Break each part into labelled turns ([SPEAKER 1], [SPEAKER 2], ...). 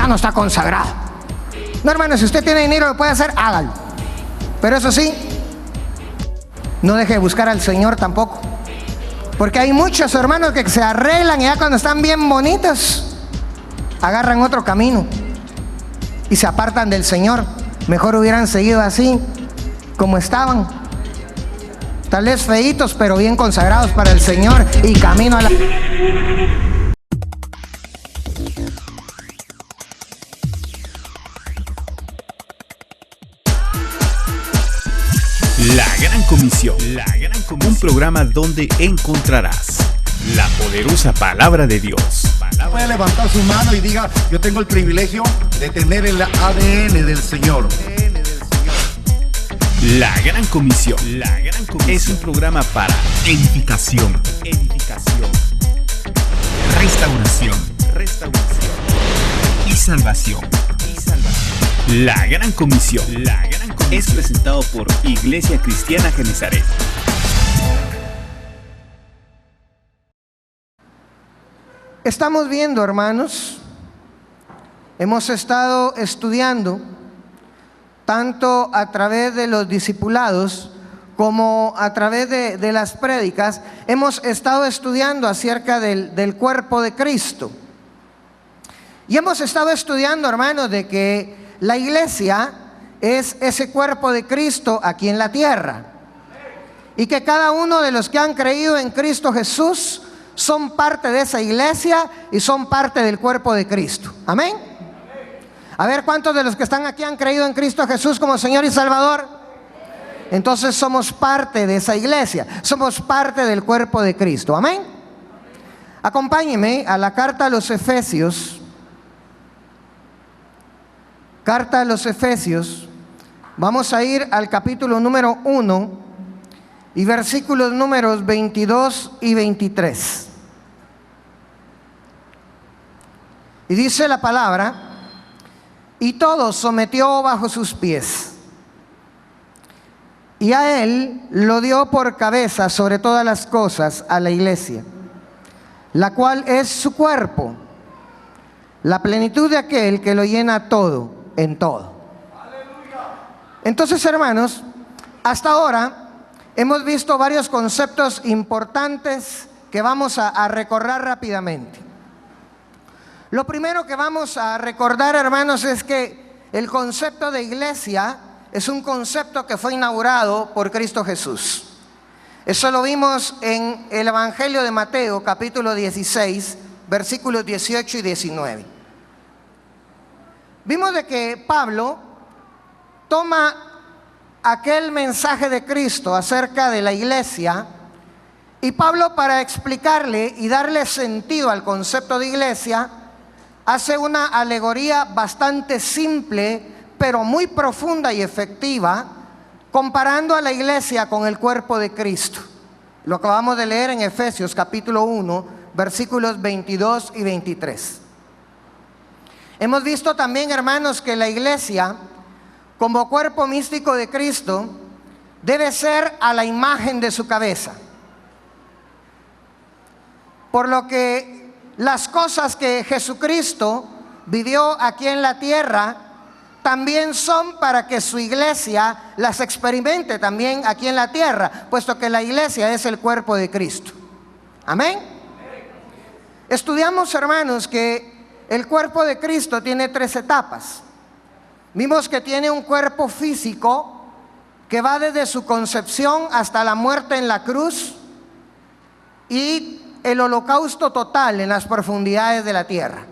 [SPEAKER 1] ya no está consagrado. No, hermano, si usted tiene dinero lo puede hacer, hágalo. Pero eso sí, no deje de buscar al Señor tampoco. Porque hay muchos hermanos que se arreglan y ya cuando están bien bonitos, agarran otro camino y se apartan del Señor. Mejor hubieran seguido así, como estaban. Tal vez feitos, pero bien consagrados para el Señor y camino a la...
[SPEAKER 2] La Gran Comisión. Un programa donde encontrarás la poderosa palabra de Dios.
[SPEAKER 3] Puede levantar su mano y diga: yo tengo el privilegio de tener el ADN del Señor.
[SPEAKER 2] La Gran Comisión. Es un programa para edificación, restauración y salvación. La Gran Comisión es presentado por Iglesia Cristiana Genezaret.
[SPEAKER 1] Estamos viendo, hermanos, hemos estado estudiando tanto a través de los discipulados como a través de las prédicas. Hemos estado estudiando acerca del cuerpo de Cristo. Y hemos estado estudiando, hermanos, de que la iglesia es ese cuerpo de Cristo aquí en la tierra. Y que cada uno de los que han creído en Cristo Jesús son parte de esa iglesia y son parte del cuerpo de Cristo. Amén. A ver, ¿cuántos de los que están aquí han creído en Cristo Jesús como Señor y Salvador? Entonces somos parte de esa iglesia, somos parte del cuerpo de Cristo. Amén. Acompáñeme a la carta a los Efesios. Carta a los Efesios. Vamos a ir al capítulo número 1 y versículos números 22 y 23. Y dice la palabra: y todo sometió bajo sus pies, y a él lo dio por cabeza sobre todas las cosas a la iglesia, la cual es su cuerpo, la plenitud de aquel que lo llena todo en todo. Entonces, hermanos, hasta ahora hemos visto varios conceptos importantes que vamos a recordar rápidamente. Lo primero que vamos a recordar, hermanos, es que el concepto de iglesia es un concepto que fue inaugurado por Cristo Jesús. Eso lo vimos en el Evangelio de Mateo, capítulo 16, versículos 18 y 19. Vimos de que Pablo toma aquel mensaje de Cristo acerca de la iglesia, y Pablo, para explicarle y darle sentido al concepto de iglesia, hace una alegoría bastante simple, pero muy profunda y efectiva, comparando a la iglesia con el cuerpo de Cristo. Lo acabamos de leer en Efesios capítulo 1, versículos 22 y 23. Hemos visto también, hermanos, que la iglesia, como cuerpo místico de Cristo, debe ser a la imagen de su cabeza. Por lo que las cosas que Jesucristo vivió aquí en la tierra también son para que su iglesia las experimente también aquí en la tierra, puesto que la iglesia es el cuerpo de Cristo. Amén. Estudiamos, hermanos, que el cuerpo de Cristo tiene 3 etapas. Vimos que tiene un cuerpo físico que va desde su concepción hasta la muerte en la cruz y el holocausto total en las profundidades de la tierra.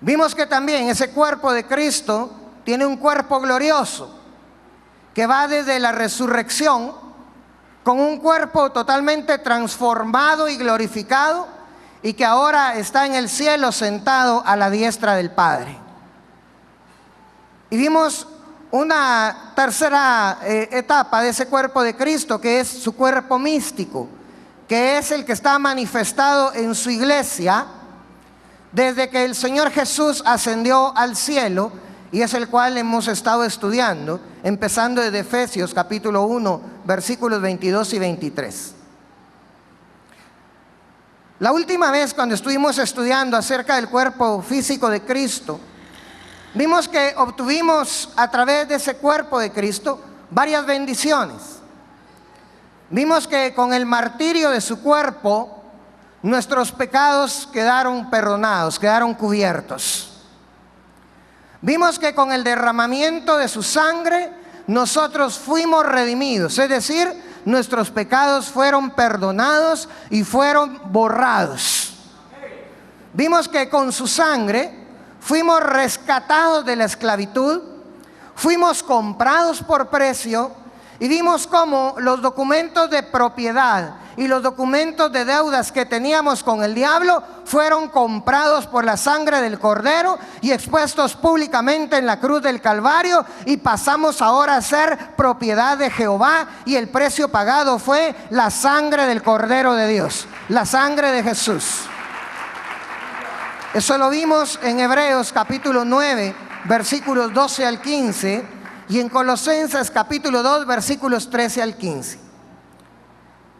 [SPEAKER 1] Vimos que también ese cuerpo de Cristo tiene un cuerpo glorioso que va desde la resurrección con un cuerpo totalmente transformado y glorificado, y que ahora está en el cielo sentado a la diestra del Padre. Y vimos una tercera etapa de ese cuerpo de Cristo, que es su cuerpo místico, que es el que está manifestado en su iglesia desde que el Señor Jesús ascendió al cielo, y es el cual hemos estado estudiando, empezando desde Efesios capítulo 1, versículos 22 y 23. La última vez cuando estuvimos estudiando acerca del cuerpo físico de Cristo, vimos que obtuvimos a través de ese cuerpo de Cristo varias bendiciones. Vimos que con el martirio de su cuerpo, nuestros pecados quedaron perdonados, quedaron cubiertos. Vimos que con el derramamiento de su sangre, nosotros fuimos redimidos, es decir, nuestros pecados fueron perdonados y fueron borrados. Vimos que con su sangre fuimos rescatados de la esclavitud, fuimos comprados por precio, y vimos cómo los documentos de propiedad y los documentos de deudas que teníamos con el diablo fueron comprados por la sangre del Cordero y expuestos públicamente en la cruz del Calvario, y pasamos ahora a ser propiedad de Jehová, y el precio pagado fue la sangre del Cordero de Dios, la sangre de Jesús. Eso lo vimos en Hebreos capítulo 9, versículos 12 al 15, y en Colosenses capítulo 2, versículos 13 al 15.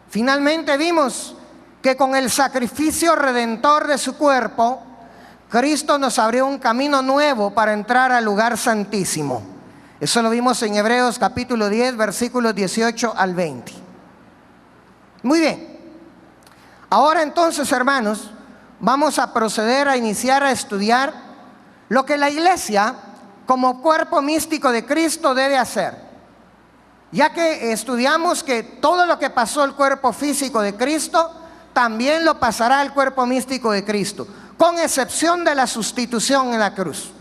[SPEAKER 1] Finalmente vimos que con el sacrificio redentor de su cuerpo, Cristo nos abrió un camino nuevo para entrar al lugar santísimo. Eso lo vimos en Hebreos capítulo 10, versículos 18 al 20. Muy bien. Ahora entonces, hermanos, vamos a proceder a iniciar a estudiar lo que la iglesia, como cuerpo místico de Cristo, debe hacer. Ya que estudiamos que todo lo que pasó el cuerpo físico de Cristo, también lo pasará el cuerpo místico de Cristo, con excepción de la sustitución en la cruz.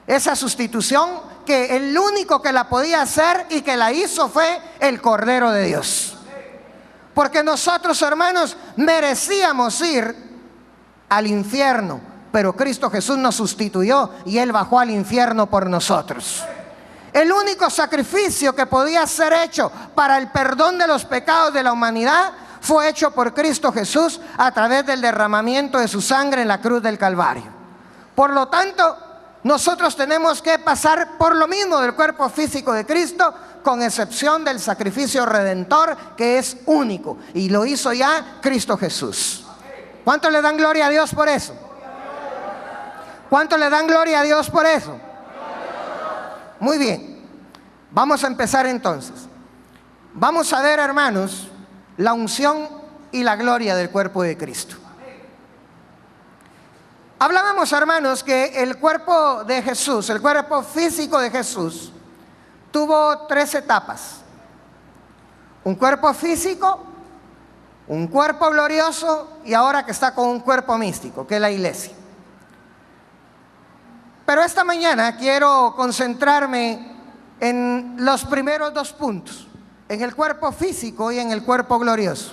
[SPEAKER 1] Esa sustitución que el único que la podía hacer y que la hizo fue el Cordero de Dios. Porque nosotros, hermanos, merecíamos ir al infierno, pero Cristo Jesús nos sustituyó y Él bajó al infierno por nosotros. El único sacrificio que podía ser hecho para el perdón de los pecados de la humanidad fue hecho por Cristo Jesús a través del derramamiento de su sangre en la cruz del Calvario. Por lo tanto, nosotros tenemos que pasar por lo mismo del cuerpo físico de Cristo, con excepción del sacrificio redentor, que es único, y lo hizo ya Cristo Jesús. ¿Cuánto le dan gloria a Dios por eso? ¿Cuánto le dan gloria a Dios por eso? Muy bien, vamos a empezar entonces. Vamos a ver, hermanos, la unción y la gloria del cuerpo de Cristo. Hablábamos, hermanos, que el cuerpo de Jesús, el cuerpo físico de Jesús, tuvo 3 etapas. Un cuerpo físico, un cuerpo glorioso, y ahora que está con un cuerpo místico, que es la iglesia. Pero esta mañana quiero concentrarme en los primeros 2 puntos, en el cuerpo físico y en el cuerpo glorioso.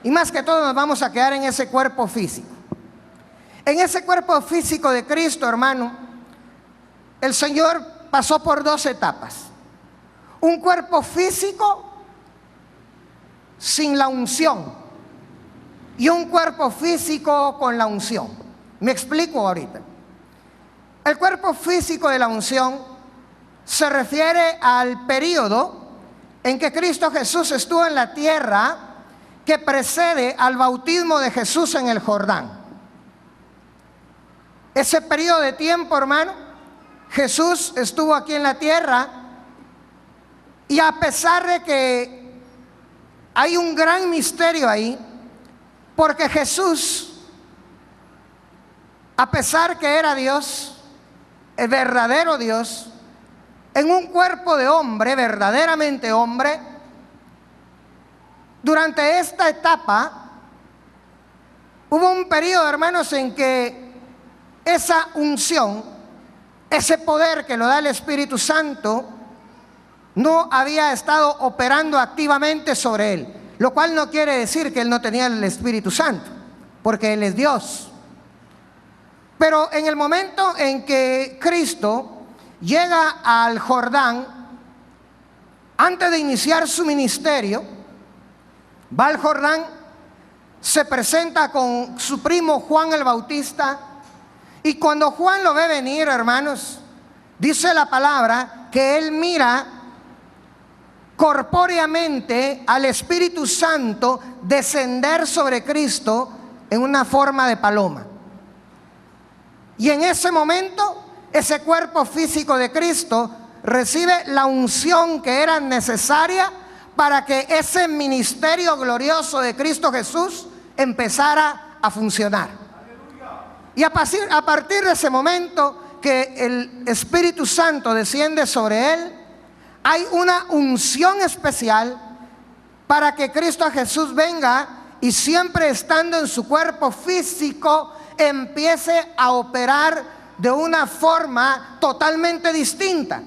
[SPEAKER 1] Y más que todo nos vamos a quedar en ese cuerpo físico. En ese cuerpo físico de Cristo, hermano, el Señor pasó por 2 etapas. Un cuerpo físico sin la unción y un cuerpo físico con la unción. Me explico ahorita. El cuerpo físico de la unción se refiere al periodo en que Cristo Jesús estuvo en la tierra, que precede al bautismo de Jesús en el Jordán. Ese periodo de tiempo, hermano, Jesús estuvo aquí en la tierra, y a pesar de que hay un gran misterio ahí, porque Jesús, a pesar que era Dios, el verdadero Dios, en un cuerpo de hombre, verdaderamente hombre, durante esta etapa hubo un periodo, hermanos, en que esa unción, ese poder que lo da el Espíritu Santo, no había estado operando activamente sobre él, lo cual no quiere decir que él no tenía el Espíritu Santo, porque él es Dios. Pero en el momento en que Cristo llega al Jordán, antes de iniciar su ministerio, va al Jordán, se presenta con su primo Juan el Bautista, y cuando Juan lo ve venir, hermanos, dice la palabra que él mira corpóreamente al Espíritu Santo descender sobre Cristo en una forma de paloma. Y en ese momento, ese cuerpo físico de Cristo recibe la unción que era necesaria para que ese ministerio glorioso de Cristo Jesús empezara a funcionar. Y a partir de ese momento que el Espíritu Santo desciende sobre él, hay una unción especial para que Cristo Jesús venga y, siempre estando en su cuerpo físico, empiece a operar de una forma totalmente distinta.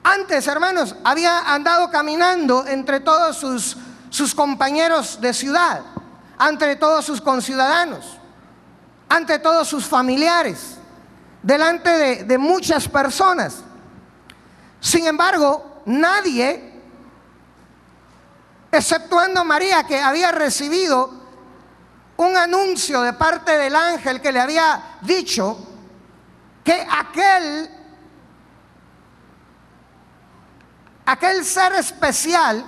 [SPEAKER 1] Antes, hermanos, había andado caminando entre todos sus compañeros de ciudad, entre todos sus conciudadanos, ante todos sus familiares, delante de muchas personas. Sin embargo, nadie, exceptuando María, que había recibido un anuncio de parte del ángel que le había dicho que aquel ser especial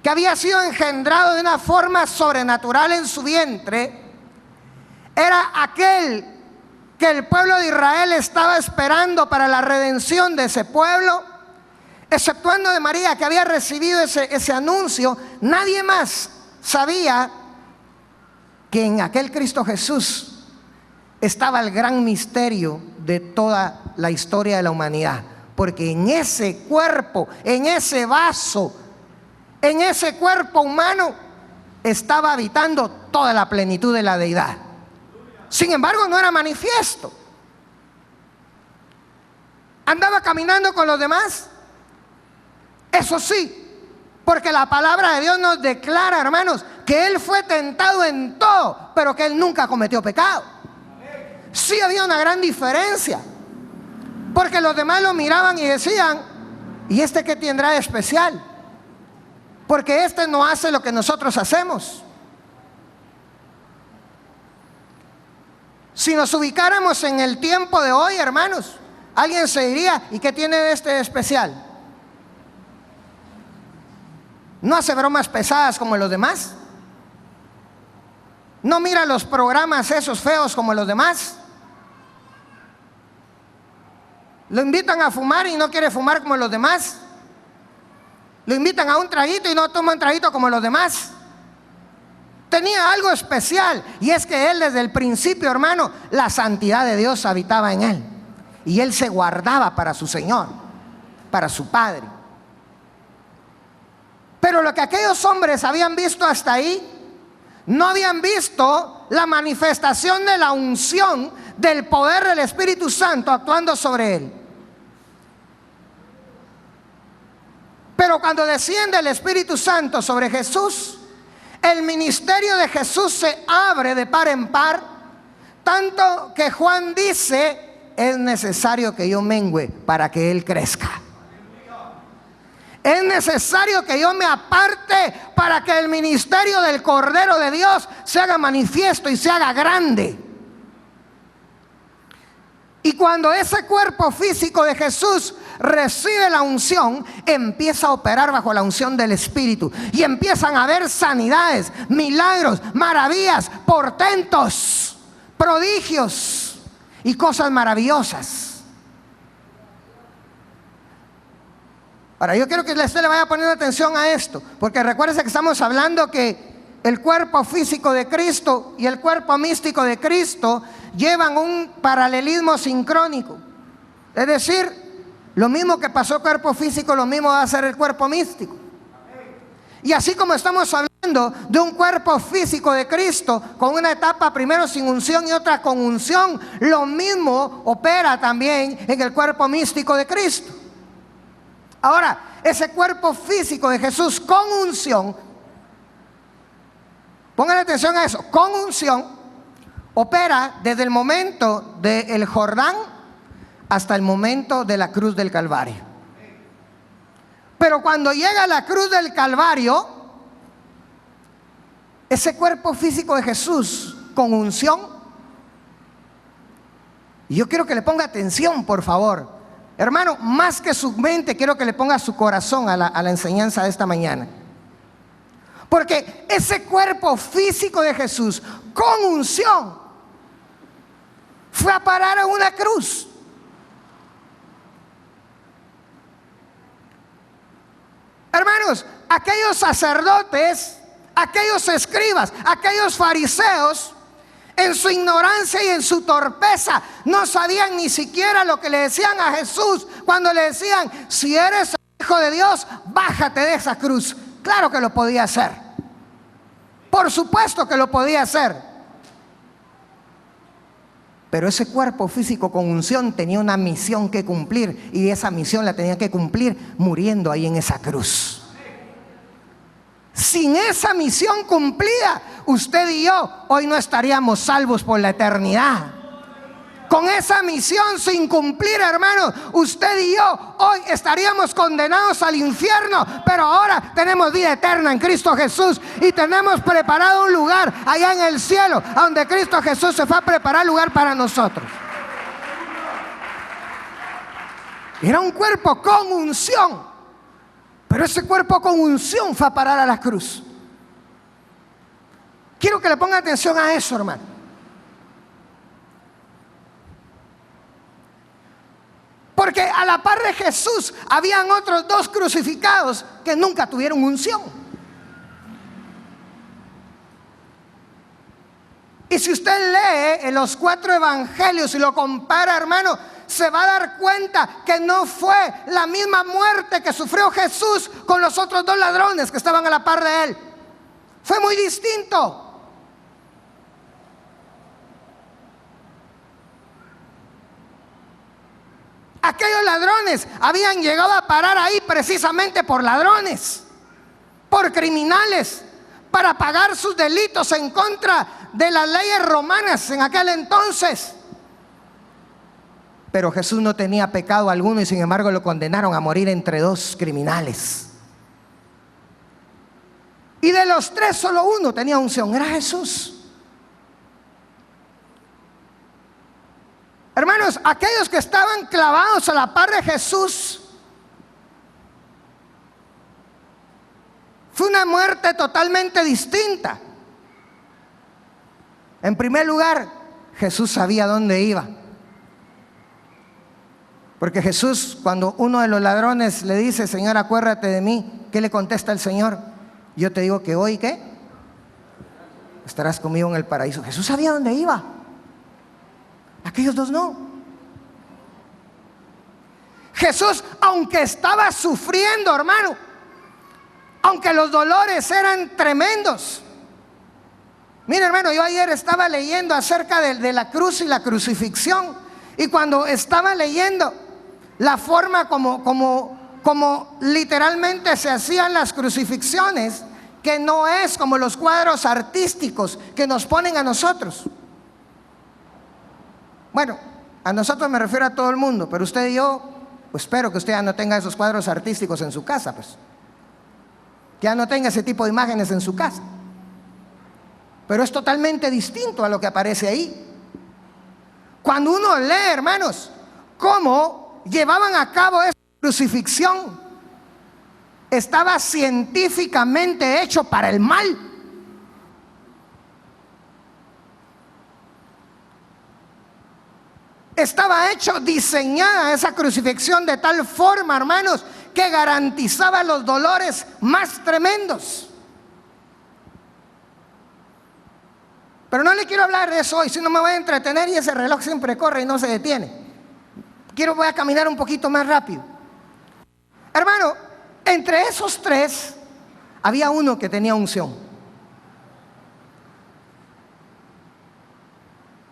[SPEAKER 1] que había sido engendrado de una forma sobrenatural en su vientre era aquel que el pueblo de Israel estaba esperando para la redención de ese pueblo. Exceptuando de María, que había recibido ese anuncio, nadie más sabía que en aquel Cristo Jesús estaba el gran misterio de toda la historia de la humanidad. Porque en ese cuerpo, en ese vaso, en ese cuerpo humano, estaba habitando toda la plenitud de la deidad. Sin embargo, no era manifiesto. Andaba caminando con los demás. Eso sí, porque la palabra de Dios nos declara, hermanos, que Él fue tentado en todo, pero que Él nunca cometió pecado. Sí había una gran diferencia, porque los demás lo miraban y decían: ¿y este qué tendrá de especial? Porque este no hace lo que nosotros hacemos. Si nos ubicáramos en el tiempo de hoy, hermanos, alguien se diría: ¿y qué tiene de este de especial? ¿No hace bromas pesadas como los demás? ¿No mira los programas esos feos como los demás? Lo invitan a fumar y no quiere fumar como los demás. Lo invitan a un traguito y no toma un traguito como los demás. Tenía algo especial, y es que él desde el principio, hermano, la santidad de Dios habitaba en él, y él se guardaba para su Señor, para su Padre. Pero lo que aquellos hombres habían visto hasta ahí, no habían visto la manifestación de la unción del poder del Espíritu Santo actuando sobre él. Pero cuando desciende el Espíritu Santo sobre Jesús, el ministerio de Jesús se abre de par en par, tanto que Juan dice: es necesario que yo mengüe para que Él crezca. Es necesario que yo me aparte para que el ministerio del Cordero de Dios se haga manifiesto y se haga grande. Y cuando ese cuerpo físico de Jesús recibe la unción, empieza a operar bajo la unción del Espíritu, y empiezan a haber sanidades, milagros, maravillas, portentos, prodigios y cosas maravillosas. Ahora, yo quiero que usted le vaya poniendo atención a esto, porque recuérdese que estamos hablando que el cuerpo físico de Cristo y el cuerpo místico de Cristo llevan un paralelismo sincrónico. Es decir, lo mismo que pasó el cuerpo físico, lo mismo va a ser el cuerpo místico. Y así como estamos hablando de un cuerpo físico de Cristo con una etapa primero sin unción y otra con unción, lo mismo opera también en el cuerpo místico de Cristo. Ahora, ese cuerpo físico de Jesús con unción, pongan atención a eso, con unción, opera desde el momento del Jordán hasta el momento de la cruz del Calvario. Pero cuando llega a la cruz del Calvario, ese cuerpo físico de Jesús con unción, y yo quiero que le ponga atención, por favor. Hermano, más que su mente, quiero que le ponga su corazón a la enseñanza de esta mañana. Porque ese cuerpo físico de Jesús, con unción, fue a parar a una cruz. Hermanos, aquellos sacerdotes, aquellos escribas, aquellos fariseos, en su ignorancia y en su torpeza, no sabían ni siquiera lo que le decían a Jesús cuando le decían: si eres hijo de Dios, bájate de esa cruz. Claro que lo podía hacer. Por supuesto que lo podía hacer. Pero ese cuerpo físico con unción tenía una misión que cumplir, y esa misión la tenía que cumplir muriendo ahí en esa cruz. Sin esa misión cumplida, usted y yo hoy no estaríamos salvos por la eternidad. Con esa misión sin cumplir, hermanos, usted y yo hoy estaríamos condenados al infierno. Pero ahora tenemos vida eterna en Cristo Jesús, y tenemos preparado un lugar allá en el cielo, a donde Cristo Jesús se fue a preparar lugar para nosotros. Era un cuerpo con unción. Pero ese cuerpo con unción fue a parar a la cruz. Quiero que le ponga atención a eso, hermano. Porque a la par de Jesús habían otros dos crucificados que nunca tuvieron unción. Y si usted lee en los 4 evangelios y lo compara, hermano, se va a dar cuenta que no fue la misma muerte que sufrió Jesús con los otros 2 ladrones que estaban a la par de él. Fue muy distinto. Aquellos ladrones habían llegado a parar ahí precisamente por ladrones, por criminales, para pagar sus delitos en contra de las leyes romanas en aquel entonces. Pero Jesús no tenía pecado alguno, y sin embargo lo condenaron a morir entre 2 criminales. Y de los 3 solo uno tenía unción, era Jesús. Hermanos, aquellos que estaban clavados a la par de Jesús, fue una muerte totalmente distinta. En primer lugar, Jesús sabía dónde iba. Porque Jesús, cuando uno de los ladrones le dice: Señor, acuérdate de mí, ¿qué le contesta el Señor? Yo te digo que hoy, ¿qué? Estarás conmigo en el paraíso. Jesús sabía dónde iba. Aquellos 2 no. Jesús, aunque estaba sufriendo, hermano, aunque los dolores eran tremendos. Mire, hermano, yo ayer estaba leyendo acerca de la cruz y la crucifixión. Y cuando estaba leyendo la forma como literalmente se hacían las crucifixiones, que no es como los cuadros artísticos que nos ponen a nosotros. Bueno, a nosotros me refiero a todo el mundo, pero usted y yo, pues espero que usted ya no tenga esos cuadros artísticos en su casa, pues. Que ya no tenga ese tipo de imágenes en su casa. Pero es totalmente distinto a lo que aparece ahí. Cuando uno lee, hermanos, cómo llevaban a cabo esa crucifixión, estaba científicamente hecho para el mal. Estaba hecho, diseñada esa crucifixión de tal forma, hermanos, que garantizaba los dolores más tremendos. Pero no le quiero hablar de eso hoy, si no me voy a entretener, y ese reloj siempre corre y no se detiene. Voy a caminar un poquito más rápido. Hermano, entre esos 3 había uno que tenía unción.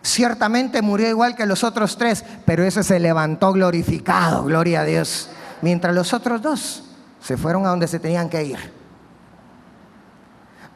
[SPEAKER 1] Ciertamente murió igual que los otros 3, pero ese se levantó glorificado, gloria a Dios. Mientras los otros 2 se fueron a donde se tenían que ir.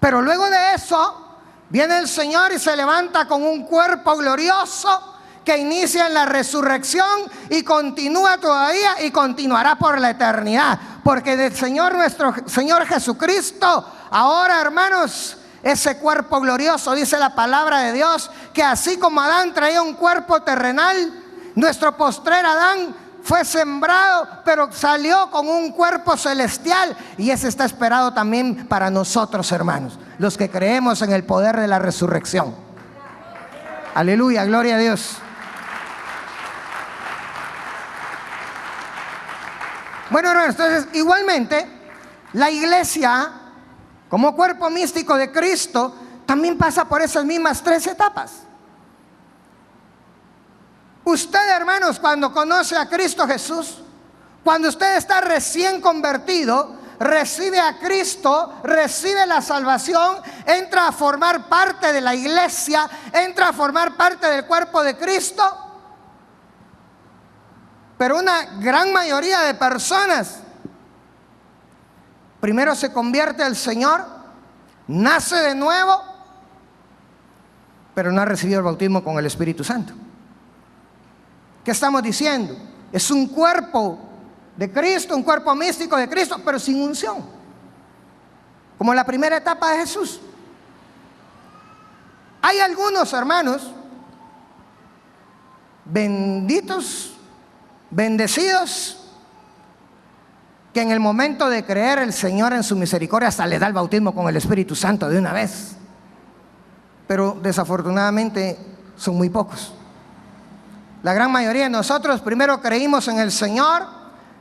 [SPEAKER 1] Pero luego de eso viene el Señor y se levanta con un cuerpo glorioso que inicia en la resurrección y continúa todavía y continuará por la eternidad. Porque del Señor, nuestro Señor Jesucristo, ahora, hermanos, ese cuerpo glorioso, dice la palabra de Dios, que así como Adán traía un cuerpo terrenal, nuestro postrer Adán fue sembrado, pero salió con un cuerpo celestial, y ese está esperado también para nosotros, hermanos, los que creemos en el poder de la resurrección. Aleluya, gloria a Dios. Bueno, hermanos, entonces igualmente la iglesia, como cuerpo místico de Cristo, también pasa por esas mismas 3 etapas. Usted, hermanos, cuando conoce a Cristo Jesús, cuando usted está recién convertido, recibe a Cristo, recibe la salvación, entra a formar parte de la iglesia, entra a formar parte del cuerpo de Cristo. Pero una gran mayoría de personas primero se convierte al Señor, nace de nuevo, pero no ha recibido el bautismo con el Espíritu Santo. ¿Qué estamos diciendo? Es un cuerpo de Cristo, un cuerpo místico de Cristo, pero sin unción, como la primera etapa de Jesús. Hay algunos hermanos benditos, bendecidos, que en el momento de creer el Señor en su misericordia hasta le da el bautismo con el Espíritu Santo de una vez. Pero desafortunadamente son muy pocos. La gran mayoría de nosotros primero creímos en el Señor,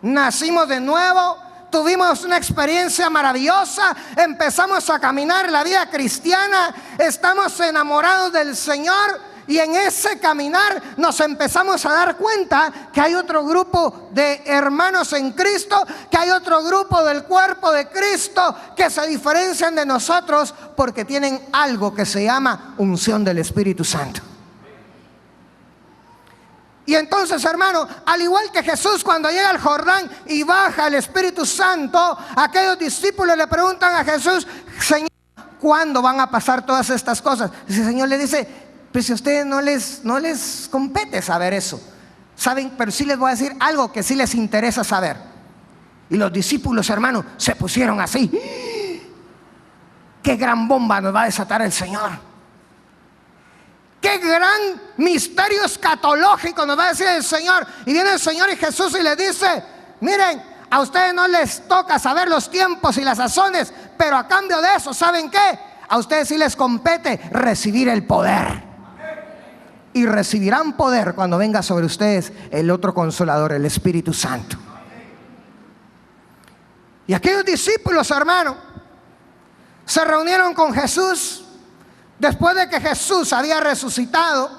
[SPEAKER 1] nacimos de nuevo, tuvimos una experiencia maravillosa, empezamos a caminar la vida cristiana, estamos enamorados del Señor, y en ese caminar nos empezamos a dar cuenta que hay otro grupo de hermanos en Cristo, que hay otro grupo del cuerpo de Cristo que se diferencian de nosotros porque tienen algo que se llama unción del Espíritu Santo. Y entonces, hermano, al igual que Jesús cuando llega al Jordán y baja el Espíritu Santo, aquellos discípulos le preguntan a Jesús: Señor, ¿cuándo van a pasar todas estas cosas? Y el Señor le dice: pues si a ustedes no les compete saber eso, saben, pero sí les voy a decir algo que sí les interesa saber. Y los discípulos, hermano, se pusieron así: qué gran bomba nos va a desatar el Señor, qué gran misterio escatológico nos va a decir el Señor. Y viene el Señor y Jesús y les dice: miren, a ustedes no les toca saber los tiempos y las sazones, pero a cambio de eso, ¿saben qué? A ustedes sí les compete recibir el poder. Y recibirán poder cuando venga sobre ustedes el otro Consolador, el Espíritu Santo. Y aquellos discípulos, hermano, se reunieron con Jesús después de que Jesús había resucitado.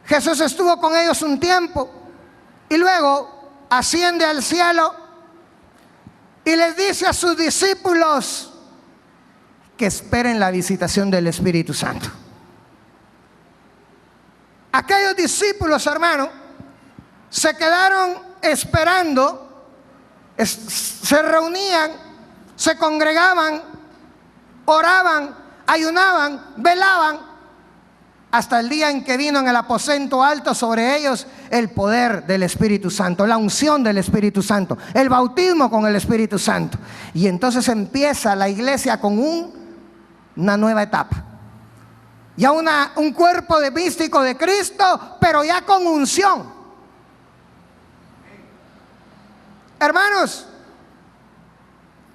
[SPEAKER 1] Jesús estuvo con ellos un tiempo y luego asciende al cielo y les dice a sus discípulos que esperen la visitación del Espíritu Santo. Aquellos discípulos, hermano, se quedaron esperando, se reunían, se congregaban, oraban, ayunaban, velaban, hasta el día en que vino en el aposento alto sobre ellos el poder del Espíritu Santo, la unción del Espíritu Santo, el bautismo con el Espíritu Santo. Y entonces empieza la iglesia con una nueva etapa. Ya un cuerpo de místico de Cristo, pero ya con unción. Hermanos,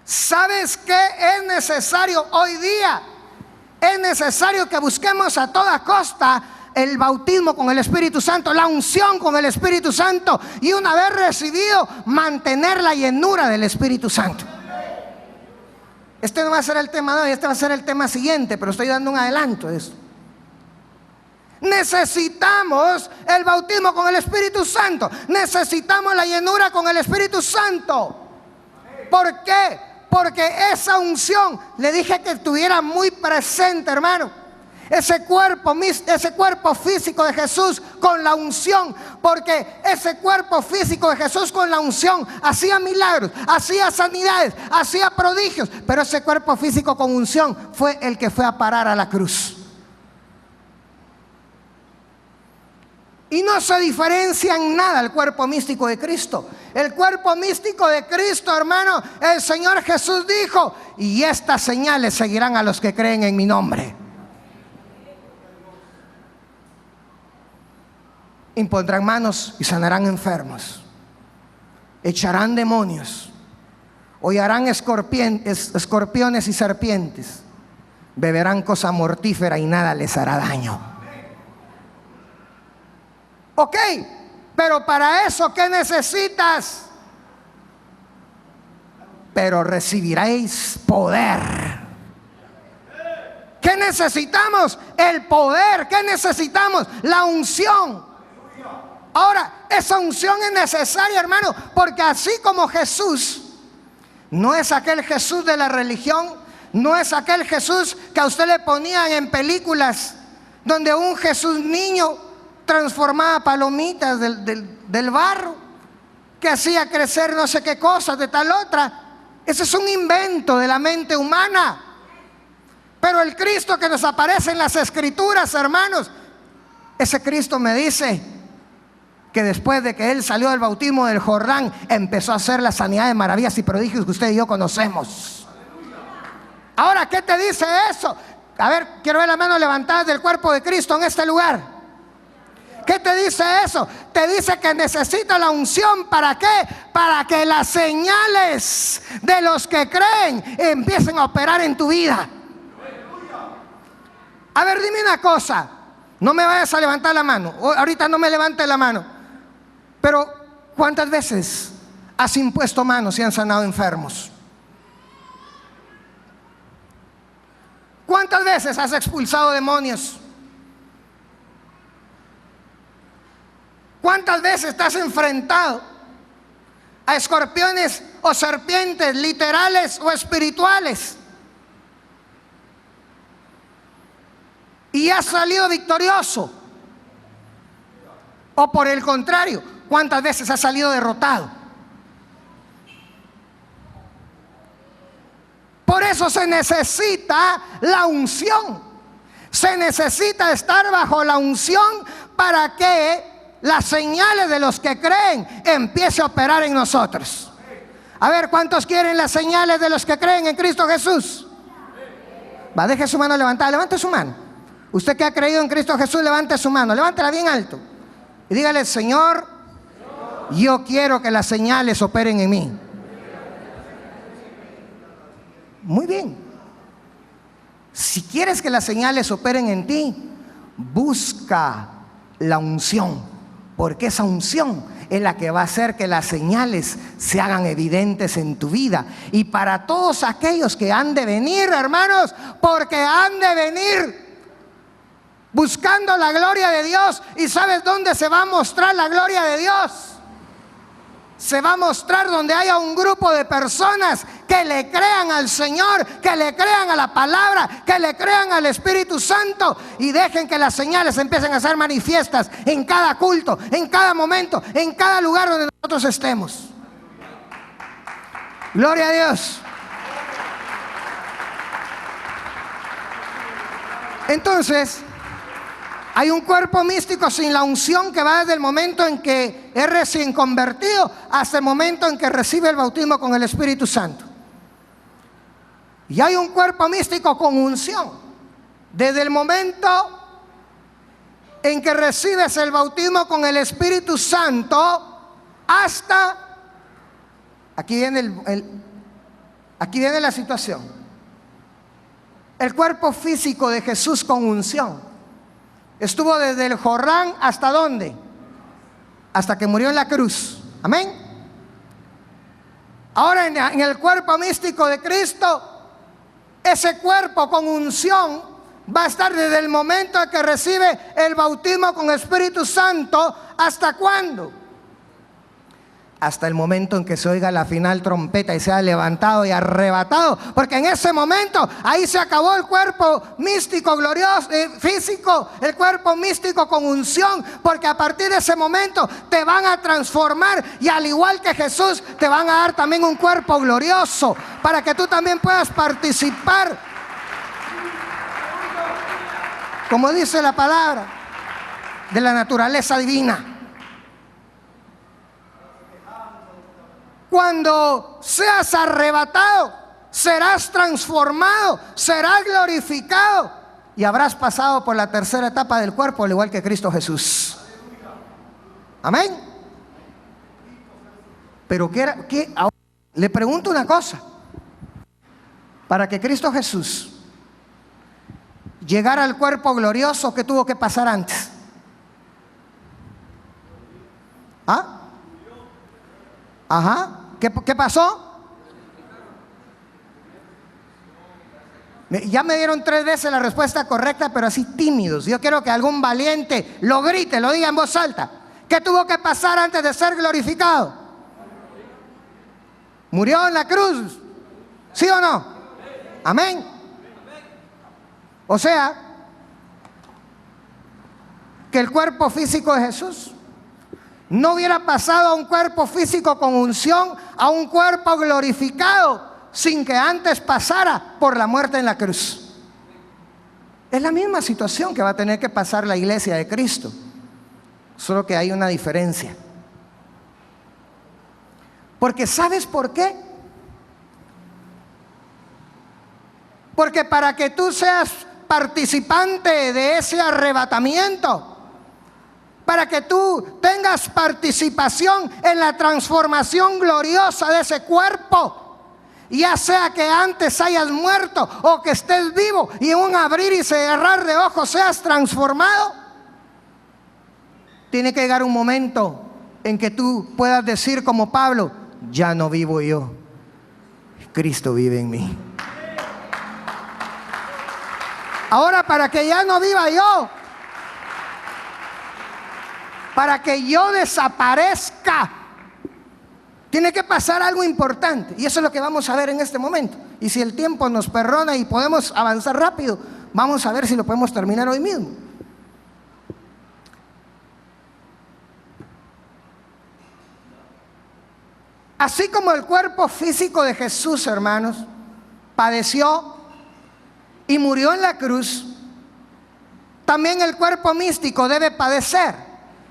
[SPEAKER 1] ¿sabes qué es necesario hoy día? Es necesario que busquemos a toda costa el bautismo con el Espíritu Santo, la unción con el Espíritu Santo, y una vez recibido, mantener la llenura del Espíritu Santo. Este no va a ser el tema de hoy, este va a ser el tema siguiente, pero estoy dando un adelanto de eso. Necesitamos el bautismo con el Espíritu Santo, necesitamos la llenura con el Espíritu Santo. ¿Por qué? Porque esa unción, le dije que estuviera muy presente, hermano. Ese cuerpo físico de Jesús con la unción, porque ese cuerpo físico de Jesús con la unción hacía milagros, hacía sanidades, hacía prodigios, pero ese cuerpo físico con unción fue el que fue a parar a la cruz. Y no se diferencia en nada el cuerpo místico de Cristo. El cuerpo místico de Cristo, hermano, el Señor Jesús dijo: y estas señales seguirán a los que creen en mi nombre. impondrán manos y sanarán enfermos, echarán demonios, hollarán escorpiones y serpientes, beberán cosa mortífera y nada les hará daño. Ok, pero para eso, ¿qué necesitas? Pero recibiréis poder. ¿Qué necesitamos? El poder. ¿Qué necesitamos? La unción. Ahora, esa unción es necesaria, hermano, porque así como Jesús no es aquel Jesús de la religión, no es aquel Jesús que a usted le ponían en películas donde un Jesús niño transformaba palomitas del barro, que hacía crecer no sé qué cosas de tal otra. Ese es un invento de la mente humana. Pero el Cristo que nos aparece en las Escrituras, hermanos, ese Cristo me dice que después de que Él salió del bautismo del Jordán, empezó a hacer la sanidad de maravillas y prodigios que usted y yo conocemos. Ahora, ¿qué te dice eso? A ver, quiero ver las manos levantadas del cuerpo de Cristo en este lugar. ¿Qué te dice eso? Te dice que necesita la unción. ¿Para qué? Para que las señales de los que creen empiecen a operar en tu vida. A ver, dime una cosa. No me vayas a levantar la mano. Ahorita no me levantes la mano. Pero, ¿cuántas veces has impuesto manos y han sanado enfermos? ¿Cuántas veces has expulsado demonios? ¿Cuántas veces te has enfrentado a escorpiones o serpientes, literales o espirituales, y has salido victorioso? O por el contrario, ¿cuántas veces has salido derrotado? Por eso se necesita la unción. Se necesita estar bajo la unción para que las señales de los que creen empiece a operar en nosotros. A ver, ¿cuántos quieren las señales de los que creen en Cristo Jesús? Va, deje su mano levantada, levante su mano. Usted que ha creído en Cristo Jesús, levante su mano, levántela bien alto y dígale: Señor, yo quiero que las señales operen en mí. Muy bien. Si quieres que las señales operen en ti, busca la unción, porque esa unción es la que va a hacer que las señales se hagan evidentes en tu vida. Y para todos aquellos que han de venir, hermanos, porque han de venir buscando la gloria de Dios. ¿Y sabes dónde se va a mostrar la gloria de Dios? Se va a mostrar donde haya un grupo de personas que le crean al Señor, que le crean a la palabra, que le crean al Espíritu Santo, y dejen que las señales empiecen a ser manifiestas en cada culto, en cada momento, en cada lugar donde nosotros estemos. Gloria a Dios. Entonces, hay un cuerpo místico sin la unción que va desde el momento en que es recién convertido hasta el momento en que recibe el bautismo con el Espíritu Santo. Y hay un cuerpo místico con unción desde el momento en que recibes el bautismo con el Espíritu Santo hasta... Aquí viene la situación. El cuerpo físico de Jesús con unción estuvo desde el Jordán hasta ¿dónde? Hasta que murió en la cruz. Amén. Ahora en el cuerpo místico de Cristo, ese cuerpo con unción va a estar desde el momento en que recibe el bautismo con Espíritu Santo. ¿Hasta cuándo? Hasta el momento en que se oiga la final trompeta y sea levantado y arrebatado, porque en ese momento ahí se acabó el cuerpo místico glorioso, físico, el cuerpo místico con unción, porque a partir de ese momento te van a transformar, y al igual que Jesús te van a dar también un cuerpo glorioso para que tú también puedas participar, como dice la palabra, de la naturaleza divina. Cuando seas arrebatado, serás transformado, serás glorificado y habrás pasado por la tercera etapa del cuerpo, al igual que Cristo Jesús. Amén. Pero ahora, le pregunto una cosa. Para que Cristo Jesús llegara al cuerpo glorioso, ¿qué tuvo que pasar antes? ¿Ah? Ajá. ¿Qué pasó? Ya me dieron 3 veces la respuesta correcta, pero así tímidos. Yo quiero que algún valiente lo grite, lo diga en voz alta. ¿Qué tuvo que pasar antes de ser glorificado? ¿Murió en la cruz? ¿Sí o no? Amén. O sea, que el cuerpo físico de Jesús no hubiera pasado a un cuerpo físico con unción, a un cuerpo glorificado, sin que antes pasara por la muerte en la cruz. Es la misma situación que va a tener que pasar la iglesia de Cristo, solo que hay una diferencia. Porque ¿sabes por qué? Porque para que tú seas participante de ese arrebatamiento, para que tú tengas participación en la transformación gloriosa de ese cuerpo, ya sea que antes hayas muerto o que estés vivo y en un abrir y cerrar de ojos seas transformado, tiene que llegar un momento en que tú puedas decir como Pablo: ya no vivo yo, Cristo vive en mí. Ahora, para que ya no viva yo, para que yo desaparezca, tiene que pasar algo importante. Y eso es lo que vamos a ver en este momento. Y si el tiempo nos perdona y podemos avanzar rápido, vamos a ver si lo podemos terminar hoy mismo. Así como el cuerpo físico de Jesús, hermanos, padeció y murió en la cruz, también el cuerpo místico debe padecer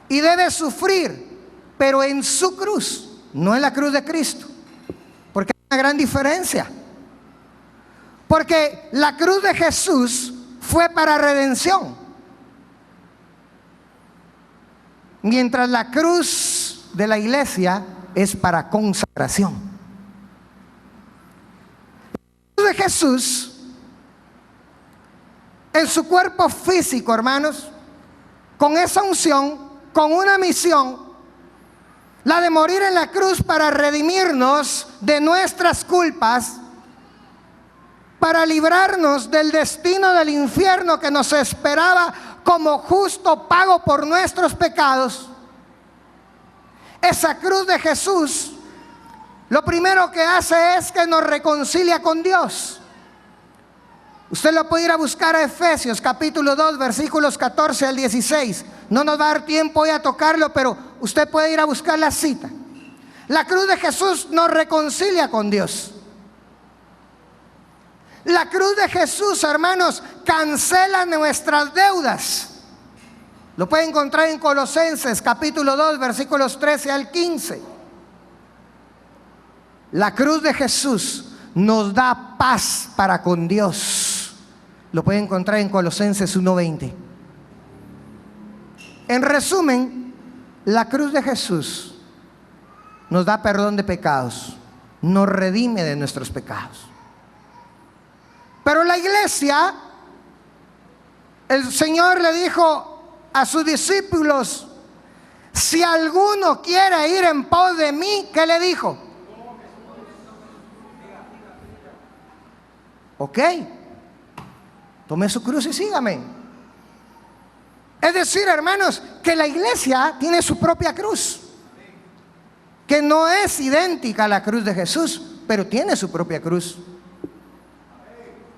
[SPEAKER 1] y debe sufrir, pero en su cruz, no en la cruz de Cristo. Porque hay una gran diferencia. Porque la cruz de Jesús fue para redención, mientras la cruz de la iglesia es para consagración. La cruz de Jesús, en su cuerpo físico, hermanos, con esa unción, con una misión, la de morir en la cruz para redimirnos de nuestras culpas, para librarnos del destino del infierno que nos esperaba como justo pago por nuestros pecados. Esa cruz de Jesús, lo primero que hace es que nos reconcilia con Dios. Usted lo puede ir a buscar a Efesios capítulo 2 versículos 14 al 16. No nos va a dar tiempo hoy a tocarlo, pero usted puede ir a buscar la cita. La cruz de Jesús nos reconcilia con Dios. La cruz de Jesús, hermanos, cancela nuestras deudas. Lo puede encontrar en Colosenses capítulo 2 versículos 13 al 15. La cruz de Jesús nos da paz para con Dios. Lo puede encontrar en Colosenses 1:20. En resumen, la cruz de Jesús nos da perdón de pecados, nos redime de nuestros pecados. Pero la iglesia, el Señor le dijo a sus discípulos: si alguno quiere ir en pos de mí, ¿qué le dijo? Ok, tome su cruz y sígame. Es decir, hermanos, que la iglesia tiene su propia cruz, que no es idéntica a la cruz de Jesús, pero tiene su propia cruz.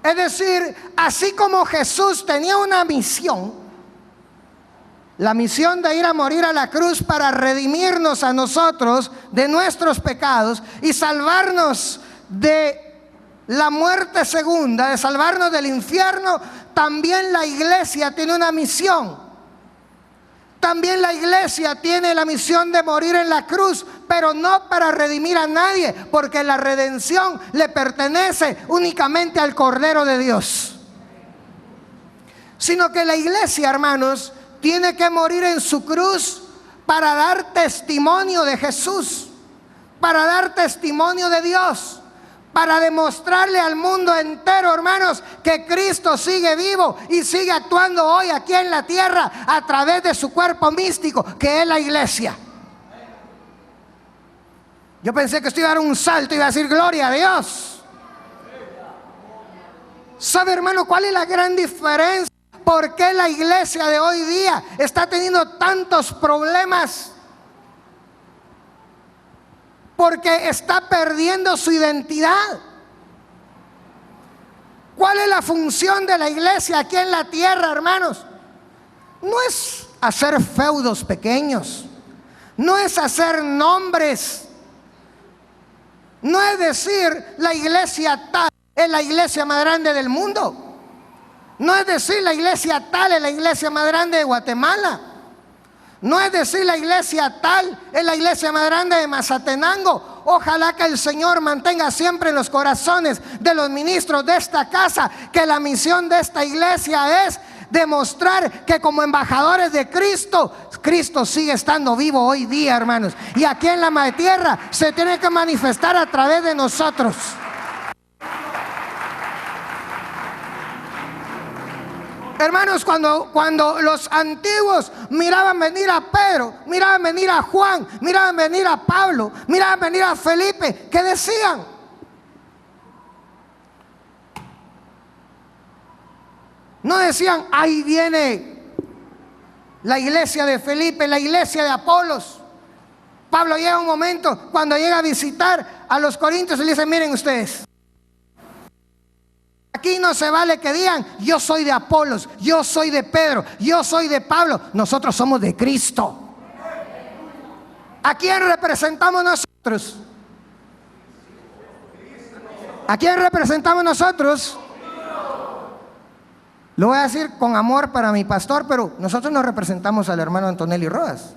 [SPEAKER 1] Es decir, así como Jesús tenía una misión, la misión de ir a morir a la cruz para redimirnos a nosotros de nuestros pecados y salvarnos de la muerte segunda, de salvarnos del infierno, también la iglesia tiene una misión. También la iglesia tiene la misión de morir en la cruz, pero no para redimir a nadie, porque la redención le pertenece únicamente al Cordero de Dios. Sino que la iglesia, hermanos, tiene que morir en su cruz para dar testimonio de Jesús, para dar testimonio de Dios, para demostrarle al mundo entero, hermanos, que Cristo sigue vivo y sigue actuando hoy aquí en la tierra a través de su cuerpo místico, que es la iglesia. Yo pensé que esto iba a dar un salto y iba a decir gloria a Dios. ¿Sabe, hermano, cuál es la gran diferencia? ¿Por qué la iglesia de hoy día está teniendo tantos problemas? Porque está perdiendo su identidad. ¿Cuál es la función de la iglesia aquí en la tierra, hermanos? No es hacer feudos pequeños, no es hacer nombres, no es decir la iglesia tal es la iglesia más grande del mundo. No es decir la iglesia tal es la iglesia más grande de Guatemala. No es decir la iglesia tal es la iglesia más grande de Mazatenango. Ojalá que el Señor mantenga siempre en los corazones de los ministros de esta casa que la misión de esta iglesia es demostrar que como embajadores de Cristo, Cristo sigue estando vivo hoy día, hermanos. Y aquí en la madre tierra se tiene que manifestar a través de nosotros. Hermanos, cuando los antiguos miraban venir a Pedro, miraban venir a Juan, miraban venir a Pablo, miraban venir a Felipe, ¿qué decían? No decían, ahí viene la iglesia de Felipe, la iglesia de Apolos. Pablo llega un momento cuando llega a visitar a los corintios y le dice, miren ustedes, aquí no se vale que digan, yo soy de Apolos, yo soy de Pedro, yo soy de Pablo. Nosotros somos de Cristo. ¿A quién representamos nosotros? ¿A quién representamos nosotros? Lo voy a decir con amor para mi pastor, pero nosotros no representamos al hermano Antonelli Rodas.